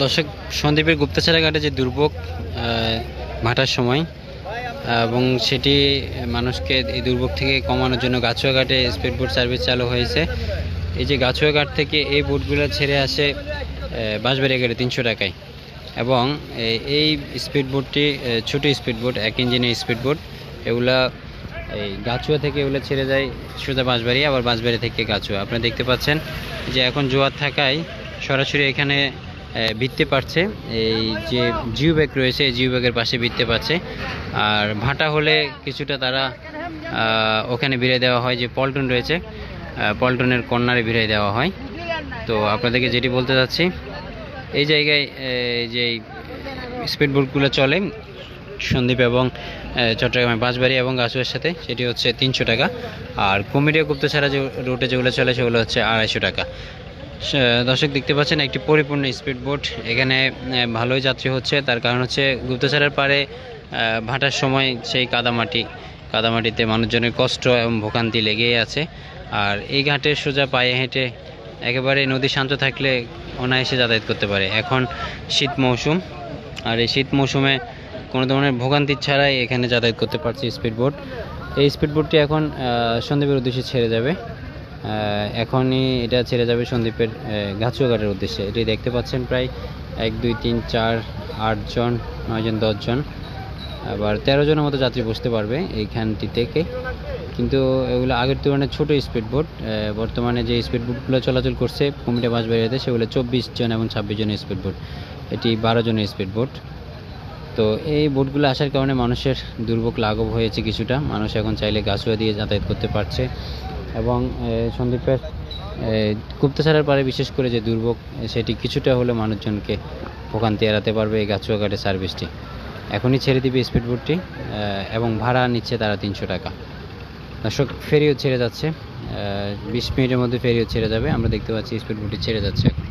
দর্শক, সন্দ্বীপের গুপ্তছড়া ঘাটে যে দুর্ভোগ ভাটার সময়, এবং সেটি মানুষকে এই দুর্ভোগ থেকে কমানোর জন্য গাছুয়া ঘাটে স্পিড বোট সার্ভিস চালু হয়েছে। এই যে গাছুয়া ঘাট থেকে এই বোটগুলো ছেড়ে আসে বাঁশবাড়িয়া ঘাটে 300 টাকায়, এবং এই স্পিড বোটটি ছোটো স্পিড বোট, 1 ইঞ্জিনের স্পিড বোট, এগুলা এই গাছুয়া থেকে এগুলো ছেড়ে যায় সোজা বাঁশবাড়িয়া, আবার বাঁশবাড়ি থেকে গাছুয়া। আপনারা দেখতে পাচ্ছেন যে এখন জোয়ার থাকায় সরাসরি এখানে ভিড়তে পারছে। এই যে জিও ব্যাগ রয়েছে, এই জিও ব্যাগের পাশে ভিড়তে পারছে। আর ভাটা হলে কিছুটা তারা ওখানে ভিড়িয়ে দেওয়া হয়, যে পল্টন রয়েছে পল্টনের কর্নারে ভিড়িয়ে দেওয়া হয়। তো আপনাদেরকে যেটি বলতে চাচ্ছি, এই জায়গায় যে স্পিড বোটগুলো চলে সন্দ্বীপ এবং চট্টগ্রামের বাঁশবাড়িয়া এবং গাছুয়ার সাথে, সেটি হচ্ছে 300 টাকা। আর কুমিরিয়া গুপ্তছড়া যে রুটে যেগুলো চলে সেগুলো হচ্ছে 250 টাকা। দর্শক, দেখতে পাচ্ছেন একটি পরিপূর্ণ স্পিড বোট। এখানে ভালোই যাত্রী হচ্ছে, তার কারণ হচ্ছে গুপ্তছড়ার পাড়ে ভাটার সময় সেই কাদামাটিতে মানুষজনের কষ্ট এবং ভোগান্তি লেগেই আছে। আর এই ঘাটে সোজা পায়ে হেঁটে একেবারে নদী শান্ত থাকলে অনায়াসে যাতায়াত করতে পারে। এখন শীত মৌসুম, আর এই শীত মৌসুমে কোনো ধরনের ভোগান্তি ছাড়াই এখানে যাতায়াত করতে পারছে স্পিড বোট। এই স্পিড বোটটি এখন সন্দ্বীপের উদ্দেশ্যে ছেড়ে যাবে। এখনই এটা ছেড়ে যাবে সন্দ্বীপের গাছুয়া ঘাটের উদ্দেশ্যে। এটি দেখতে পাচ্ছেন প্রায় 1 2 3 4 8 জন, 9 জন, 10 জন, আবার 13 জনের মতো যাত্রী বসতে পারবে এইখানটি থেকে। কিন্তু এগুলো আগের তুলনায় ছোটো স্পিড বোট। বর্তমানে যে স্পিড বোটগুলো চলাচল করছে কুমিল্লা বাঁশবাড়িয়াতে, সেগুলো 24 জন এবং 26 জনের স্পিড বোট, এটি 12 জনের স্পিড বোট। তো এই বোটগুলো আসার কারণে মানুষের দুর্ভোগ লাঘব হয়েছে কিছুটা। মানুষ এখন চাইলে গাছুয়া দিয়ে যাতায়াত করতে পারছে, এবং সন্দ্বীপের গুপ্তছড়ার পাড়ে বিশেষ করে যে দুর্ভোগ, সেটি কিছুটা হলে মানুষজনকে ভোগান্তি এড়াতে পারবে এই গাছুয়া ঘাটের সার্ভিসটি। এখনই ছেড়ে দিবে স্পিড বোটটি, এবং ভাড়া নিচ্ছে তারা 300 টাকা। দর্শক, ফেরিও ছেড়ে যাচ্ছে, 20 মিনিটের মধ্যে ফেরিও ছেড়ে যাবে। আমরা দেখতে পাচ্ছি স্পিড বোটটি ছেড়ে যাচ্ছে এখন।